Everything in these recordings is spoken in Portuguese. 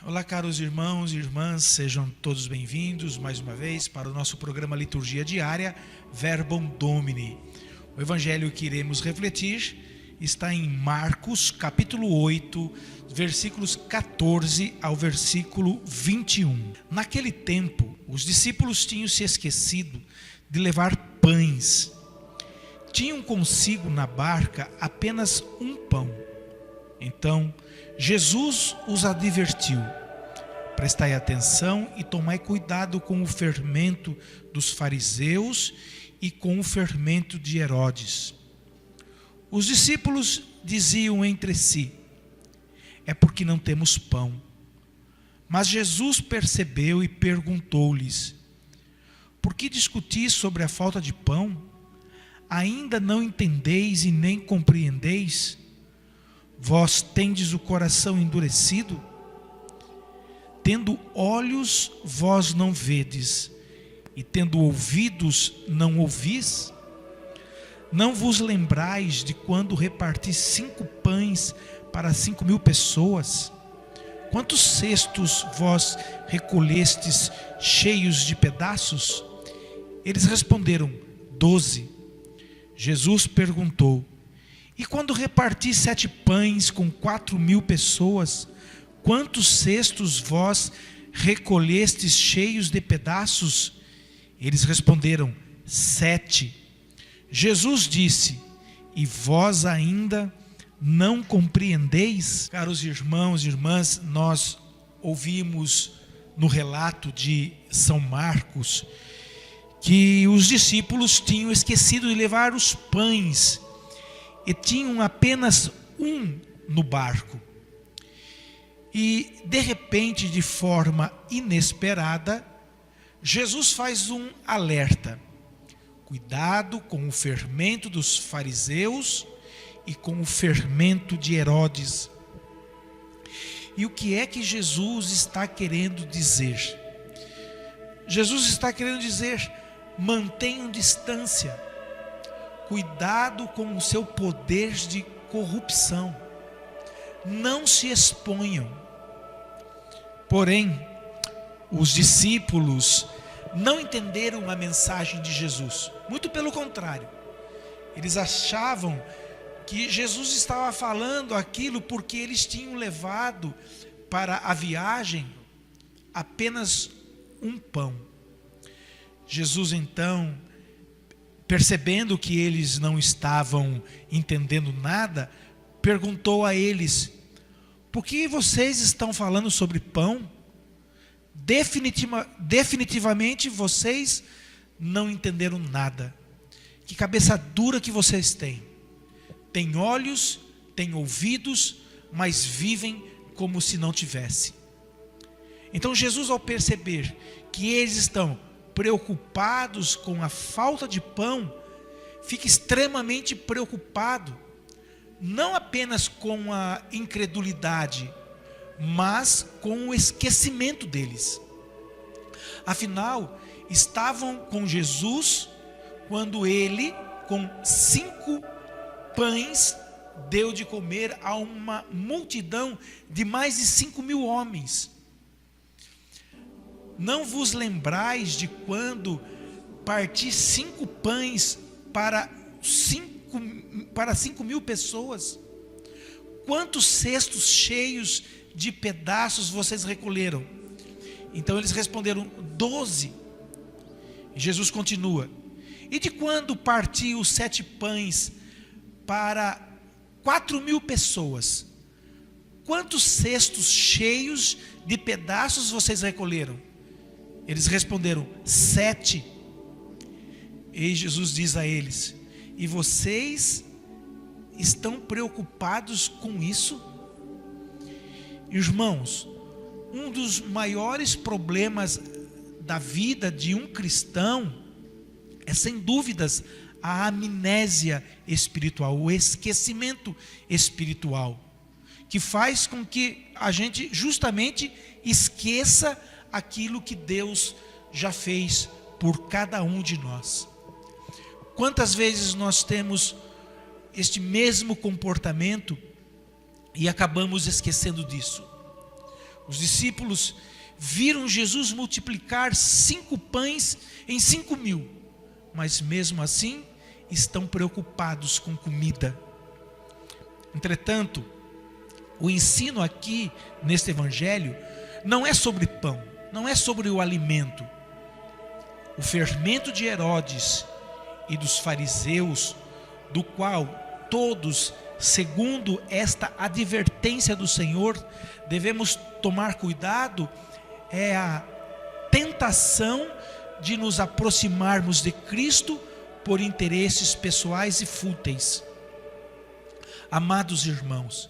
Olá, caros irmãos e irmãs, sejam todos bem-vindos mais uma vez para o nosso programa Liturgia Diária, Verbum Domini. O evangelho que iremos refletir está em Marcos, capítulo 8, versículos 14 ao versículo 21. Naquele tempo, os discípulos tinham se esquecido de levar pães. Tinham consigo na barca apenas um pão. Então, Jesus os advertiu: prestai atenção e tomai cuidado com o fermento dos fariseus e com o fermento de Herodes. Os discípulos diziam entre si: é porque não temos pão. Mas Jesus percebeu e perguntou-lhes: por que discutis sobre a falta de pão? Ainda não entendeis e nem compreendeis? Vós tendes o coração endurecido? Tendo olhos, vós não vedes, e tendo ouvidos, não ouvis? Não vos lembrais de quando reparti 5 pães para 5.000 pessoas? Quantos cestos vós recolhestes cheios de pedaços? Eles responderam: 12. Jesus perguntou: e quando reparti 7 pães com 4.000 pessoas, quantos cestos vós recolhestes cheios de pedaços? Eles responderam: 7. Jesus disse: e vós ainda não compreendeis? Caros irmãos e irmãs, nós ouvimos no relato de São Marcos que os discípulos tinham esquecido de levar os pães e tinham apenas um no barco. E de repente, de forma inesperada, Jesus faz um alerta: cuidado com o fermento dos fariseus e com o fermento de Herodes. E o que é que Jesus está querendo dizer? Jesus está querendo dizer: mantenham distância, cuidado com o seu poder de corrupção, não se exponham. Porém, os discípulos não entenderam a mensagem de Jesus, muito pelo contrário, eles achavam que Jesus estava falando aquilo porque eles tinham levado para a viagem apenas um pão. Jesus então, percebendo que eles não estavam entendendo nada, perguntou a eles: por que vocês estão falando sobre pão? Definitivamente vocês não entenderam nada. Que cabeça dura que vocês têm. Têm olhos, têm ouvidos, mas vivem como se não tivessem. Então Jesus, ao perceber que eles estão preocupados com a falta de pão, fica extremamente preocupado, não apenas com a incredulidade, mas com o esquecimento deles. Afinal, estavam com Jesus quando ele, com 5 pães, deu de comer a uma multidão de mais de 5.000 homens. Não vos lembrais de quando parti 5 pães para 5.000 pessoas? Quantos cestos cheios de pedaços vocês recolheram? Então eles responderam: 12. E Jesus continua: e de quando parti os 7 pães para 4.000 pessoas? Quantos cestos cheios de pedaços vocês recolheram? Eles responderam: 7. E Jesus diz a eles: e vocês estão preocupados com isso? Irmãos, um dos maiores problemas da vida de um cristão é, sem dúvidas, a amnésia espiritual, o esquecimento espiritual, que faz com que a gente justamente esqueça aquilo que Deus já fez por cada um de nós. Quantas vezes nós temos este mesmo comportamento e acabamos esquecendo disso? Os discípulos viram Jesus multiplicar 5 pães em 5.000, mas mesmo assim estão preocupados com comida. Entretanto, o ensino aqui neste evangelho não é sobre pão, não é sobre o alimento. O fermento de Herodes e dos fariseus, do qual todos, segundo esta advertência do Senhor, devemos tomar cuidado, é a tentação de nos aproximarmos de Cristo por interesses pessoais e fúteis. Amados irmãos,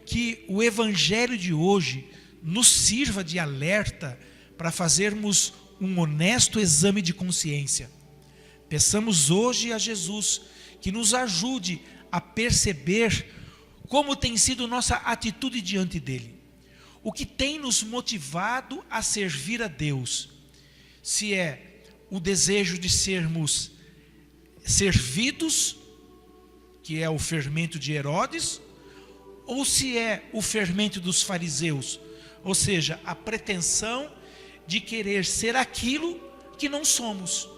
que o evangelho de hoje nos sirva de alerta para fazermos um honesto exame de consciência. Peçamos hoje a Jesus que nos ajude a perceber como tem sido nossa atitude diante dele. O que tem nos motivado a servir a Deus? Se é o desejo de sermos servidos, que é o fermento de Herodes, ou se é o fermento dos fariseus, ou seja, a pretensão de querer ser aquilo que não somos,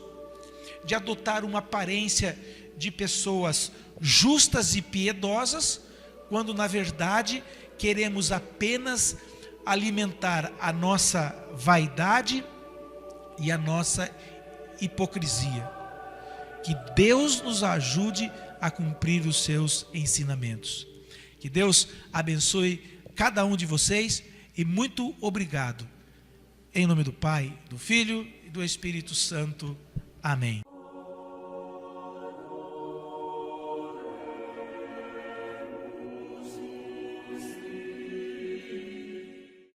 de adotar uma aparência de pessoas justas e piedosas, quando na verdade queremos apenas alimentar a nossa vaidade e a nossa hipocrisia. Que Deus nos ajude a cumprir os seus ensinamentos. Que Deus abençoe cada um de vocês e muito obrigado. Em nome do Pai, do Filho e do Espírito Santo. Amém.